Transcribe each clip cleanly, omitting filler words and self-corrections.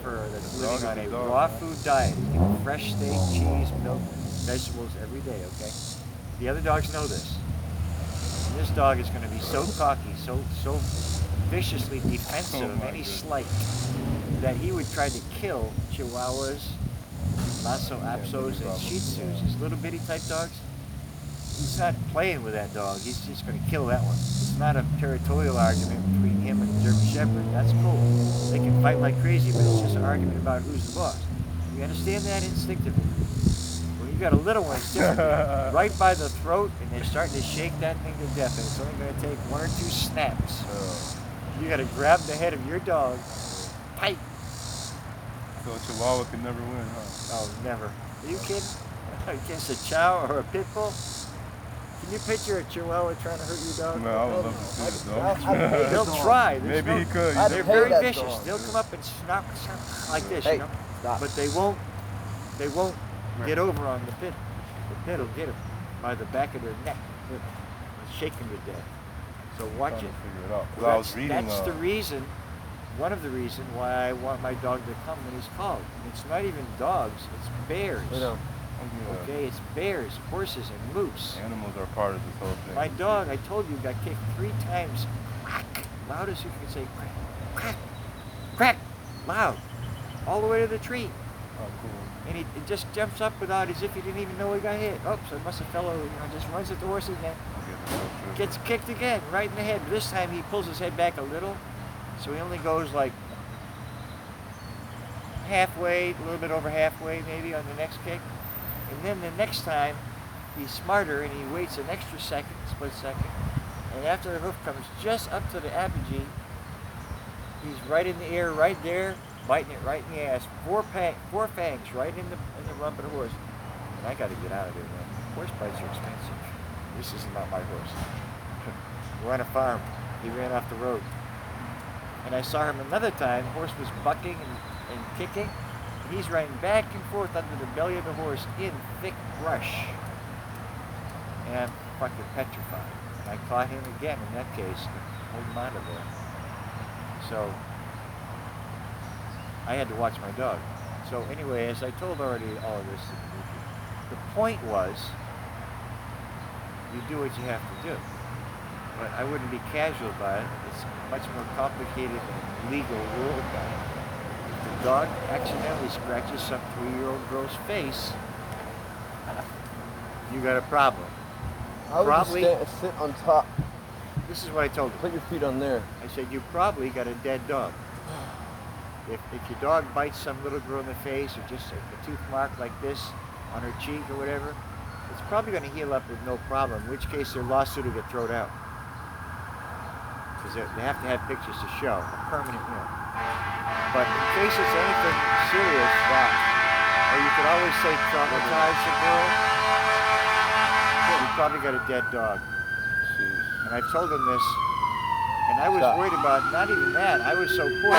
fur that's living on a raw food diet, eating fresh steak, cheese, milk, vegetables every day, okay? The other dogs know this. And this dog is going to be so cocky, so viciously defensive of any slight that he would try to kill Chihuahuas, Lhasa Apsos, and Shih Tzus, these little bitty type dogs. He's not playing with that dog. He's just going to kill that one. It's not a territorial argument between him and the German Shepherd. That's cool. They can fight like crazy, but it's just an argument about who's the boss. You understand that instinctively? When you got a little one, it's different. Right by the throat, and they're starting to shake that thing to death, and it's only going to take 1 or 2 snaps. You got to grab the head of your dog tight. So a Chihuahua can never win, huh? Oh, never. Are you kidding? Against a Chow or a Pit Bull? Can you picture a Chihuahua trying to hurt your dog? No, I would love to see it, though. They'll try. Maybe he could. They're very vicious. They'll come up and snap like this, you know. But they won't get over on the pit. The pit will get them by the back of their neck. They'll shake them to death. So watch it. That's the reason. One of the reasons why I want my dog to come when he's called. And it's not even dogs, it's bears. Okay, it's bears, horses, and moose. Animals are part of this whole thing. My dog, I told you, got kicked 3 times. Crack, loud as you can say, crack, crack, crack, loud, all the way to the tree. Oh, cool. And he just jumps up without, as if he didn't even know he got hit. Oh, so it must have fell over, just runs at the horse again. Gets kicked again, right in the head. This time he pulls his head back a little. So he only goes like halfway, a little bit over halfway maybe on the next kick. And then the next time, he's smarter and he waits an extra second, split second. And after the hoof comes just up to the apogee, he's right in the air, right there, biting it right in the ass. 4 fangs right in the rump of the horse. And I got to get out of there, man. Horse bites are expensive. This is not my horse. We're on a farm. He ran off the road. And I saw him another time. The horse was bucking and kicking. And he's running back and forth under the belly of the horse in thick brush. And I'm fucking petrified. And I caught him again in that case, hold him out of there. So I had to watch my dog. So anyway, as I told already all of this, the point was, you do what you have to do. But I wouldn't be casual about it. It's much more complicated and legal world about it. If the dog accidentally scratches some 3-year-old girl's face, you got a problem. I would sit on top. This is what I told him. Put your feet on there. I said, you probably got a dead dog. If your dog bites some little girl in the face or just a tooth mark like this on her cheek or whatever, it's probably going to heal up with no problem, in which case their lawsuit will get thrown out. Because they have to have pictures to show, a permanent wound. But in case it's anything serious, or you could always say traumatize the girl, you probably got a dead dog. And I've told them this, and I was worried about not even that. I was so poor.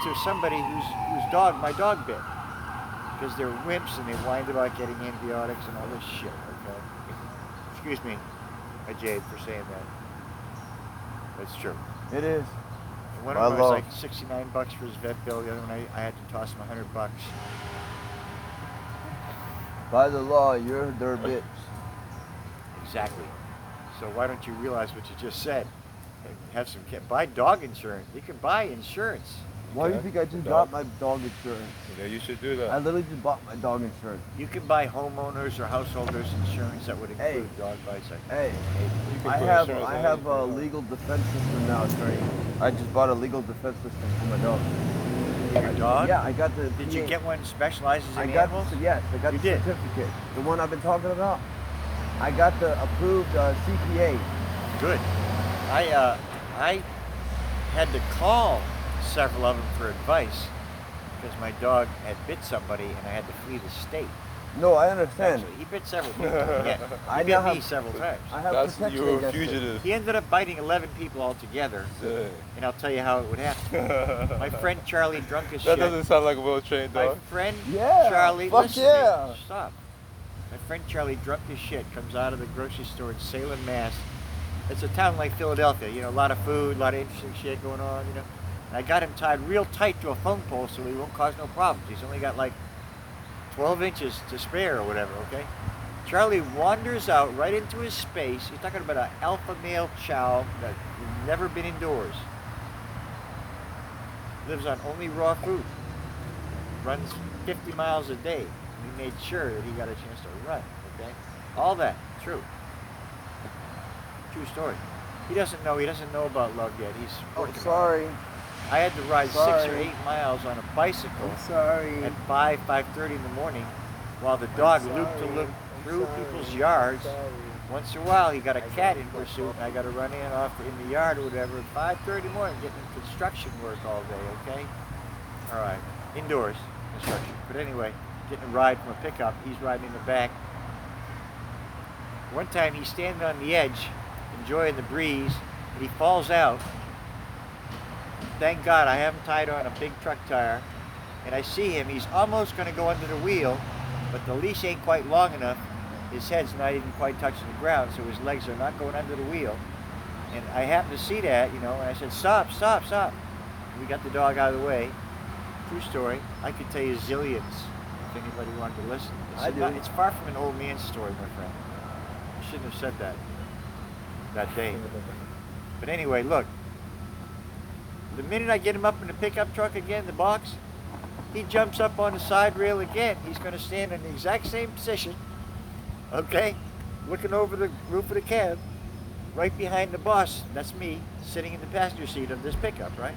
To somebody whose dog my dog bit. Because they're wimps and they whined about getting antibiotics and all this shit, okay? Excuse me, Jade, for saying that. That's true. It is. And one of them was like $69 for his vet bill. The other one, I had to toss him $100. By the law, you're their bitch. Exactly. So why don't you realize what you just said? Have some buy dog insurance. You can buy insurance. Why do you think I just got my dog insurance? Yeah, you should do that. I literally just bought my dog insurance. You can buy homeowners or householders insurance that would include dog bites. Hey, I have a legal defense system now, Trey. I just bought a legal defense system for my dog. Your dog? Yeah, I got the. Did you get one that specializes in animals? Yes, I got the certificate. The one I've been talking about. I got the approved CPA. Good. I had to call several of them for advice because my dog had bit somebody and I had to flee the state. No, I understand. Actually, he bit several people. Yeah, he bit me several times. I have protection against fugitive. He ended up biting 11 people altogether, and I'll tell you how it would happen. My friend Charlie drunk as shit. That doesn't sound like a well-trained dog. My friend Charlie, listen to me. Stop. My friend Charlie drunk as shit comes out of the grocery store in Salem, Mass. it's a town like Philadelphia, you know, a lot of food, a lot of interesting shit going on, you know. And I got him tied real tight to a phone pole so he won't cause no problems. He's only got like 12 inches to spare or whatever, okay? Charlie wanders out right into his space. He's talking about an alpha male chow that's never been indoors. Lives on only raw food. Runs 50 miles a day. We made sure that he got a chance to run, okay? All that, true. True story. He doesn't know about love yet. He's working on it. Sorry. I had to ride 6 or 8 miles on a bicycle I'm sorry. at 5:30 in the morning while the dog looped to loop through people's yards. Once in a while he got a cat in pursuit and I got to run in and off in the yard or whatever at 5:30 in the morning getting construction work all day, okay? All right. Indoors construction. But anyway, getting a ride from a pickup. He's riding in the back. One time he's standing on the edge enjoying the breeze and he falls out. Thank God I have him tied on a big truck tire and I see him. He's almost going to go under the wheel, but the leash ain't quite long enough. His head's not even quite touching the ground, so his legs are not going under the wheel. And I happened to see that, you know, and I said, stop, stop, stop. And we got the dog out of the way. True story. I could tell you zillions if anybody wanted to listen. It's far from an old man's story, my friend. I shouldn't have said that day. But anyway, look. The minute I get him up in the pickup truck again, the box, he jumps up on the side rail again. He's going to stand in the exact same position, okay, looking over the roof of the cab, right behind the boss. That's me, sitting in the passenger seat of this pickup, right?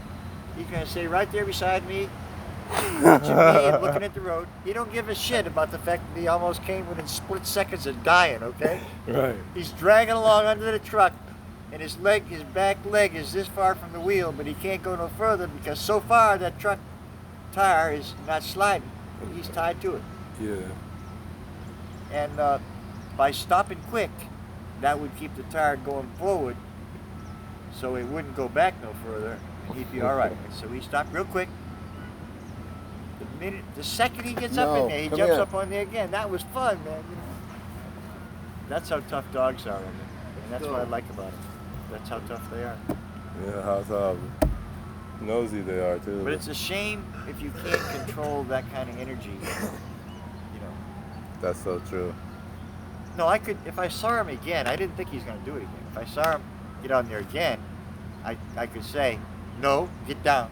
He's going to stay right there beside me, watching me and looking at the road. He don't give a shit about the fact that he almost came within split seconds of dying, okay? Right. He's dragging along under the truck. And his back leg is this far from the wheel, but he can't go no further because so far that truck tire is not sliding. He's tied to it. Yeah. And by stopping quick, that would keep the tire going forward so it wouldn't go back no further and he'd be all right. So he stopped real quick. The second he gets up in there, he jumps up on there again. That was fun, man. You know? That's how tough dogs are, and that's what I like about them. That's how tough they are. Yeah, how nosy they are too. But it's a shame if you can't control that kind of energy. You know. That's so true. No, I could. If I saw him again, I didn't think he's going to do it again. If I saw him get on there again, I could say, no, get down,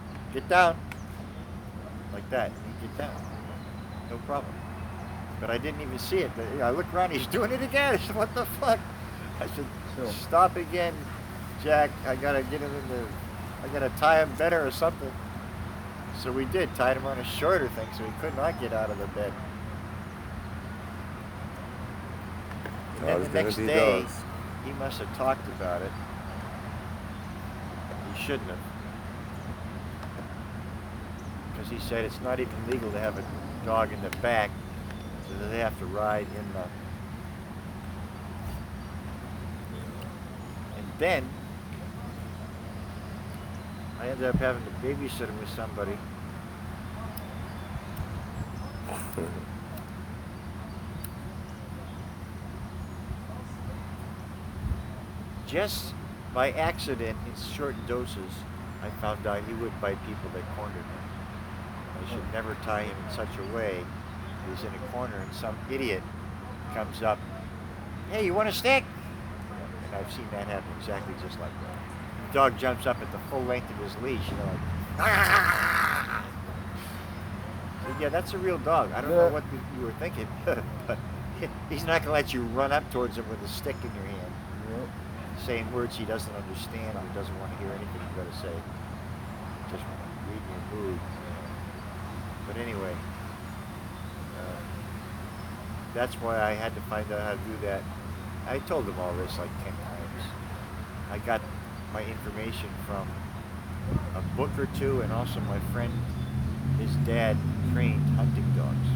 like that. And he'd get down, no problem. But I didn't even see it. I looked around, he's doing it again. I said, what the fuck? I said, stop again, Jack. I gotta I gotta tie him better or something. So we did, tied him on a shorter thing so he could not get out of the bed. And then the next day, he must have talked about it. He shouldn't have. Because he said it's not even legal to have a dog in the back, so they have to ride in the... And then, I ended up having to babysit him with somebody. Just by accident, in short doses, I found out he would bite people that cornered him. I should never tie him in such a way. He's in a corner and some idiot comes up, hey, you want a stick? And I've seen that happen exactly just like that. The dog jumps up at the full length of his leash, you know, like, ah! So yeah, that's a real dog. I don't know what you were thinking, but he's not going to let you run up towards him with a stick in your hand, saying words he doesn't understand or doesn't want to hear anything you've got to say. Just reading your mood. But anyway, that's why I had to find out how to do that. I told him all this like 10 times. I got my information from a book or two, and also my friend, his dad trained hunting dogs.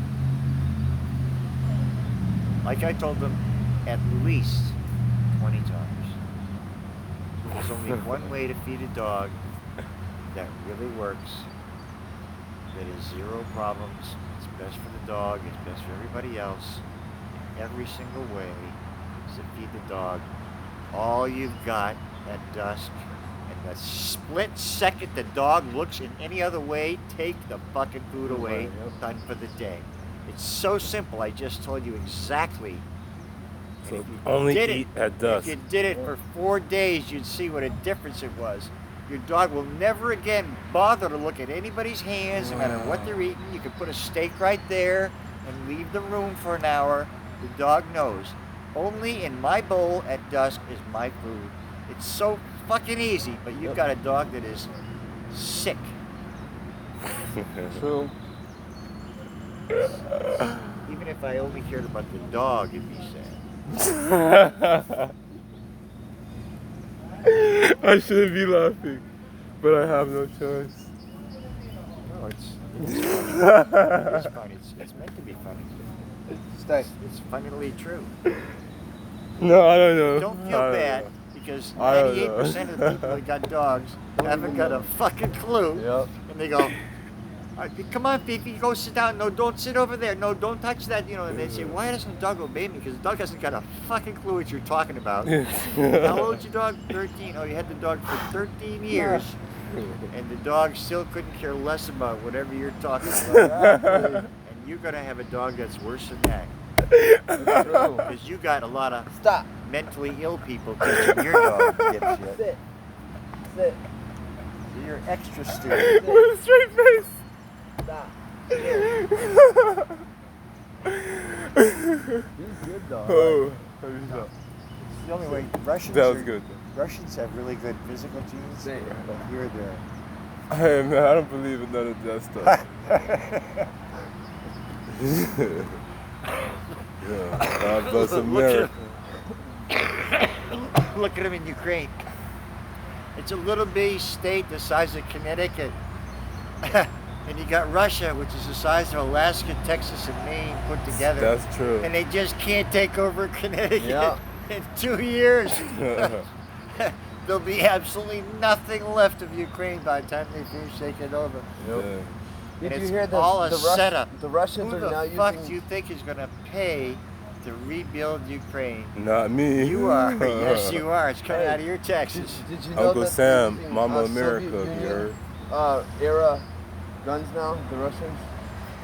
Like I told them at least 20 times. There's only one way to feed a dog that really works, that is zero problems. It's best for the dog, it's best for everybody else. Every single way is to feed the dog all you've got at dusk. And the split second the dog looks in any other way, take the fucking food away, done for the day. It's so simple. I just told you exactly. So only eat at dusk. If you did it for 4 days, you'd see what a difference it was. Your dog will never again bother to look at anybody's hands, no matter what they're eating. You can put a steak right there and leave the room for an hour. The dog knows. Only in my bowl at dusk is my food. It's so fucking easy, but you've got a dog that is sick. True. Even if I only cared about the dog, it'd be sad. I shouldn't be laughing, but I have no choice. No, it's funny. It's funny. It's meant to be funny. It's funnily true. No, I don't know. Don't feel bad because 98% of the people that got dogs haven't got a fucking clue. Yep. And they go, come on, Fifi, go sit down. No, don't sit over there. No, don't touch that. You know, and they say, why doesn't the dog obey me? Because the dog hasn't got a fucking clue what you're talking about. How old's your dog? 13. Oh, you had the dog for 13 years. And the dog still couldn't care less about whatever you're talking about. And you're going to have a dog that's worse than that. Because you got a lot of mentally ill people teaching your dog to get shit. Sit. So you're extra stupid. With a straight face. Stop. He's good, dog. Oh, It's the only way. that was good. Russians have really good physical genes, but here they're. Hey man, I don't believe in none of that stuff. Yeah, God bless America. Look at them in Ukraine. It's a little bitty state the size of Connecticut. And you got Russia, which is the size of Alaska, Texas, and Maine put together. That's true. And they just can't take over Connecticut in 2 years. There'll be absolutely nothing left of Ukraine by the time they finish taking over. Yeah. Did you It's hear all a setup. The Russians Who are now the fuck using... do you think is going to pay to rebuild Ukraine? Not me. You are. Yes, you are. It's coming out of your taxes. Did you know Uncle that Sam, they're using, Mama America, Soviet you Union, heard? era guns now, the Russians?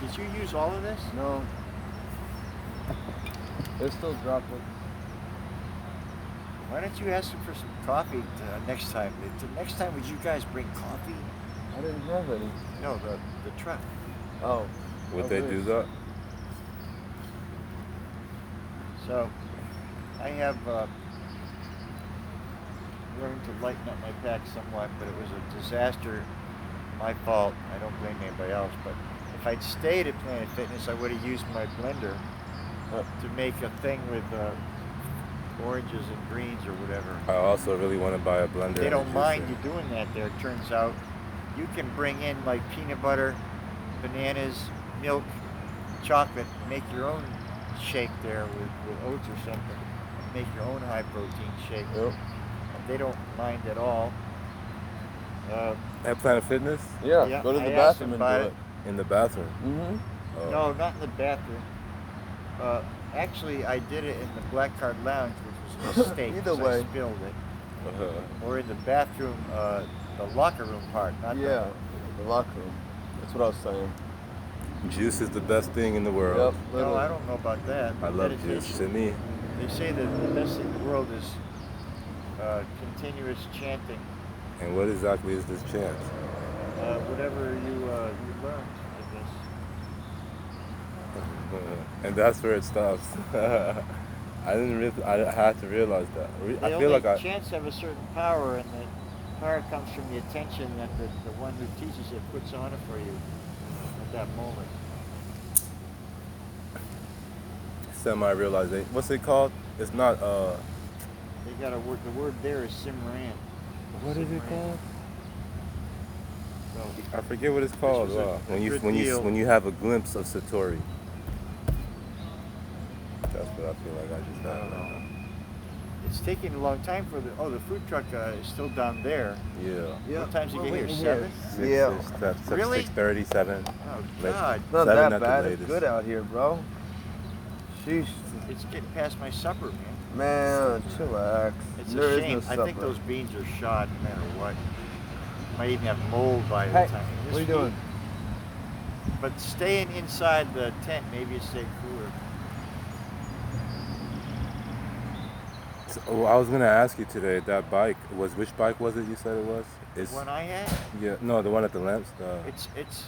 Did you use all of this? No. They're still dropping. Why don't you ask them for some coffee next time? Next time, would you guys bring coffee? I didn't have any. No, the truck. Oh. Would they do that? So, I have learned to lighten up my pack somewhat, but it was a disaster. My fault. I don't blame anybody else. But if I'd stayed at Planet Fitness, I would have used my blender to make a thing with oranges and greens or whatever. I also really want to buy a blender. They don't mind you doing that there. It turns out you can bring in like peanut butter, bananas, milk, chocolate, make your own shake there with oats or something. Make your own high protein shake. Yep. And they don't mind at all. At Planet Fitness? Yeah, go to the bathroom and do it. In the bathroom? Mm-hmm. Oh. No, not in the bathroom. Actually, I did it in the Black Card Lounge, which was a mistake. Either 'cause way. I spilled it. Or in the bathroom, the locker room part, not the locker room. That's what I was saying. Juice is the best thing in the world. Yep, No, I don't know about that. I love juice. To me. They say that the best thing in the world is continuous chanting. And what exactly is this chant? Whatever you learned, I guess. And that's where it stops. I had to realize that. I feel like chants have a certain power, and the power comes from the attention that the one who teaches it puts on it for you at that moment. Semi-realization. What's it called? It's not. They got a word. The word there is Simran. What is it called? So, I forget what it's called. When you have a glimpse of Satori. That's what I feel like I just got right now. it's taking a long time for the food truck is still down there. Yeah. What times you get here? 7? Really? 6:30, 7. Oh God! Not 7 that at the bad. It's latest. good out here, bro. Sheesh. It's getting past my supper, man. Man, chillax. It's There a is shame. no I think supper. those beans are shot no matter what. Might even have mold by the Hey, time. what are you doing? But staying inside the tent, maybe it's stay cooler. So, I was gonna ask you today. That bike was which bike was it? You said it was. The one I had, Yeah. No, the one at the lamps. it's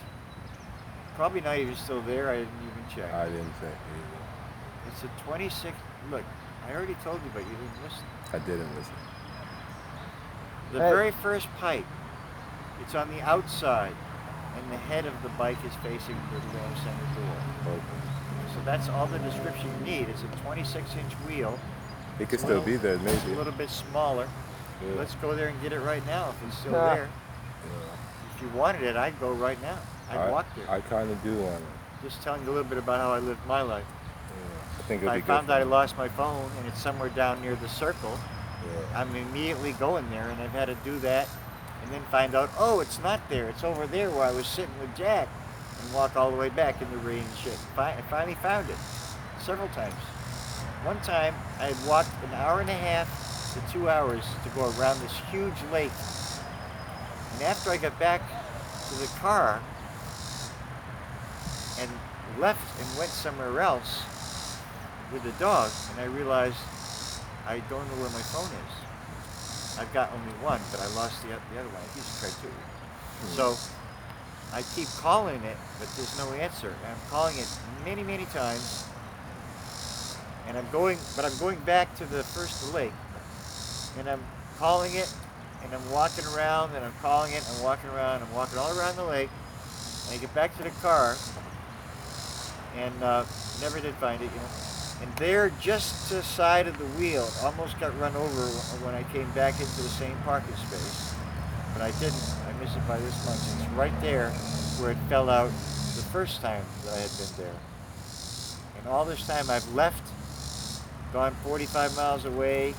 probably not even still there. I didn't even check. I didn't check either. It's a 26. Look, I already told you, but you didn't listen. I didn't listen. The Hey. very first pipe, it's on the outside, and the head of the bike is facing the lower center door. Okay. So that's all the description you need. It's a 26-inch wheel. It could It's a still little- be there, It's maybe. a little bit smaller. Yeah. Let's go there and get it right now if it's still Ah. there. If you wanted it, I'd go right now. I'd walk there. I kind of do want it. Just telling you a little bit about how I lived my life. Yeah. I think If it'd I be good. found for that I me. lost my phone and it's somewhere down near the circle, Yeah. I'm immediately going there, and I've had to do that and then find out, oh, it's not there. It's over there where I was sitting with Jack, and walk all the way back in the rain and shit. I finally found it several times. One time, I had walked an hour and a half to 2 hours to go around this huge lake. And after I got back to the car and left and went somewhere else with the dog, and I realized I don't know where my phone is. I've got only one, but I lost the other one. I used to try two. So I keep calling it, but there's no answer. And I'm calling it many, many times. And I'm going back to the first lake. And I'm calling it, and I'm walking around, and I'm calling it, and I'm walking around, and I'm walking all around the lake. And I get back to the car, and never did find it, you know. And there, just to the side of the wheel, almost got run over when I came back into the same parking space. But I didn't. I missed it by this much. It's right there where it fell out the first time that I had been there. And all this time I've left, gone 45 miles away,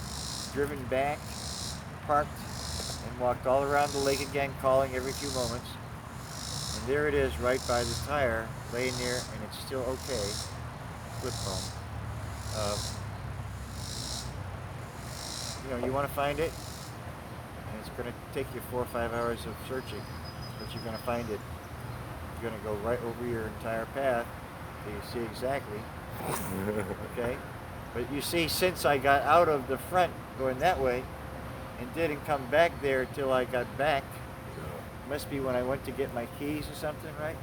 driven back, parked, and walked all around the lake again, calling every few moments. And there it is, right by the tire, laying there, and it's still okay. Flip phone. You want to find it, and it's going to take you 4 or 5 hours of searching, but you're going to find it. You're going to go right over your entire path so you see exactly. Okay? But you see, since I got out of the front going that way and didn't come back there till I got back, must be when I went to get my keys or something, right?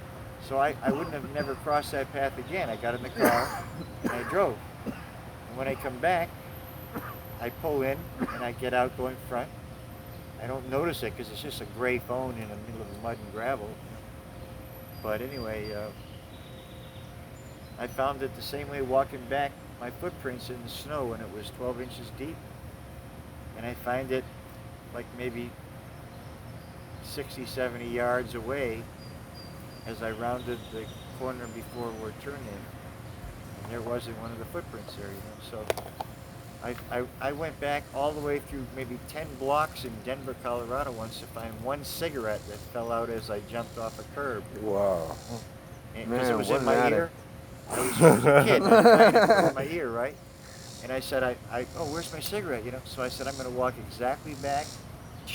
So I wouldn't have never crossed that path again. I got in the car and I drove. And when I come back, I pull in and I get out going front. I don't notice it because it's just a gray phone in the middle of the mud and gravel. But anyway, I found it the same way walking back, my footprints in the snow when it was 12 inches deep. And I find it like maybe 60, 70 yards away as I rounded the corner before we're turning. And there wasn't one of the footprints there, you know. So I went back all the way through maybe 10 blocks in Denver, Colorado once to find one cigarette that fell out as I jumped off a curb. Wow. Because it was what in an my addict. ear. I was a kid, I had it in my ear, right? And I said, oh, where's my cigarette? You know, so I said, I'm going to walk exactly back.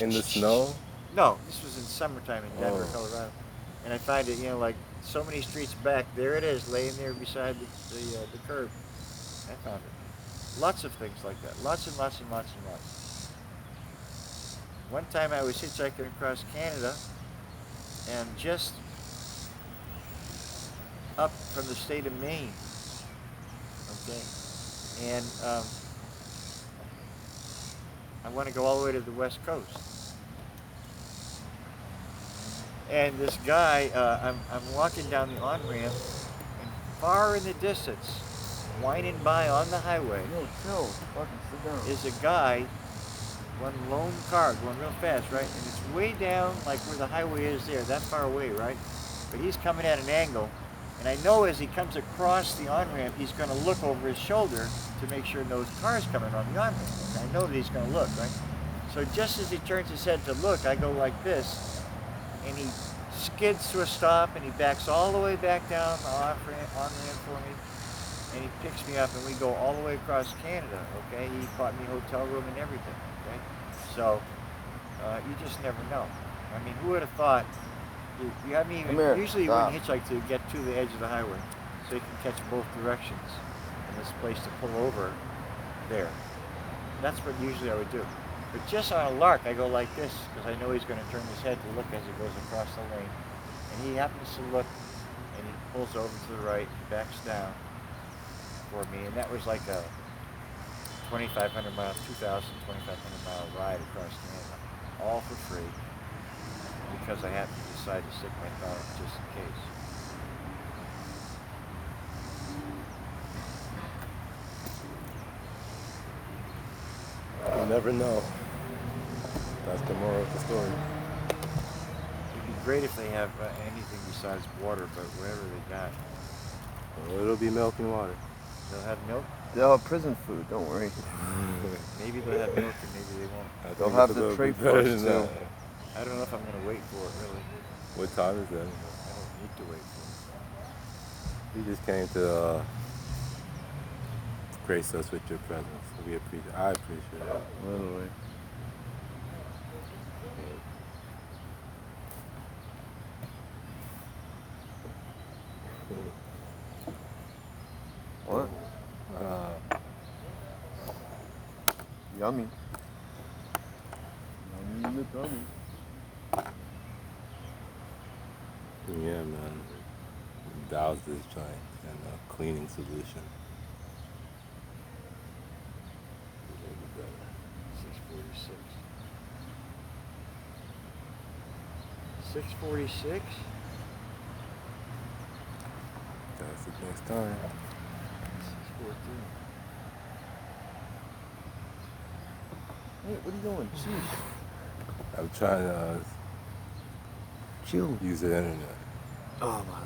In the snow? No, this was in summertime in Denver, Oh. Colorado. And I find it, you know, like so many streets back, there it is, laying there beside the curb. I found it. Lots of things like that. Lots and lots and lots and lots. One time I was hitchhiking across Canada, and just up from the state of Maine, okay? And I want to go all the way to the West Coast. And this guy, I'm walking down the on-ramp, and far in the distance, whining by on the highway, Yo, chill. Fucking sit down. is a guy, one lone car going real fast, right? And it's way down, like where the highway is there, that far away, right? But he's coming at an angle, and I know as he comes across the on-ramp, he's going to look over his shoulder to make sure no car's coming on the on-ramp. And I know that he's going to look, right? So just as he turns his head to look, I go like this, and he skids to a stop, and he backs all the way back down the on-ramp for me. and he picks me up, and we go all the way across Canada. Okay, he bought me a hotel room and everything. Okay, so you just never know. I mean, who would have thought? I mean, usually you wouldn't hitchhike to get to the edge of the highway, so you can catch both directions. And this place to pull over there. That's what usually I would do. But just on a lark, I go like this because I know he's going to turn his head to look as he goes across the lane. And he happens to look, and he pulls over to the right, backs down for me, and that was like a 2,500 mile, 2,500 mile ride across Canada, all for free, because I happened to decide to stick my thumb out just in case. You never know. That's the moral of the story. It'd be great if they have anything besides water, but whatever they got. Well, it'll be milk and water. They'll have milk? They'll have prison food, don't worry. Maybe they'll have milk and maybe they won't. They'll have the trade force too. I don't know if I'm going to wait for it, really. What time is that? I don't need to wait for it. You just came to grace us with your presence. I appreciate it. Literally. What? Yummy. Yummy, yummy. Yeah, man. Douse this joint in a cleaning solution. 646. 646? That's it next time. 614. Hey, what are you doing? Jeez. I'm trying to Chill. use the internet. Oh my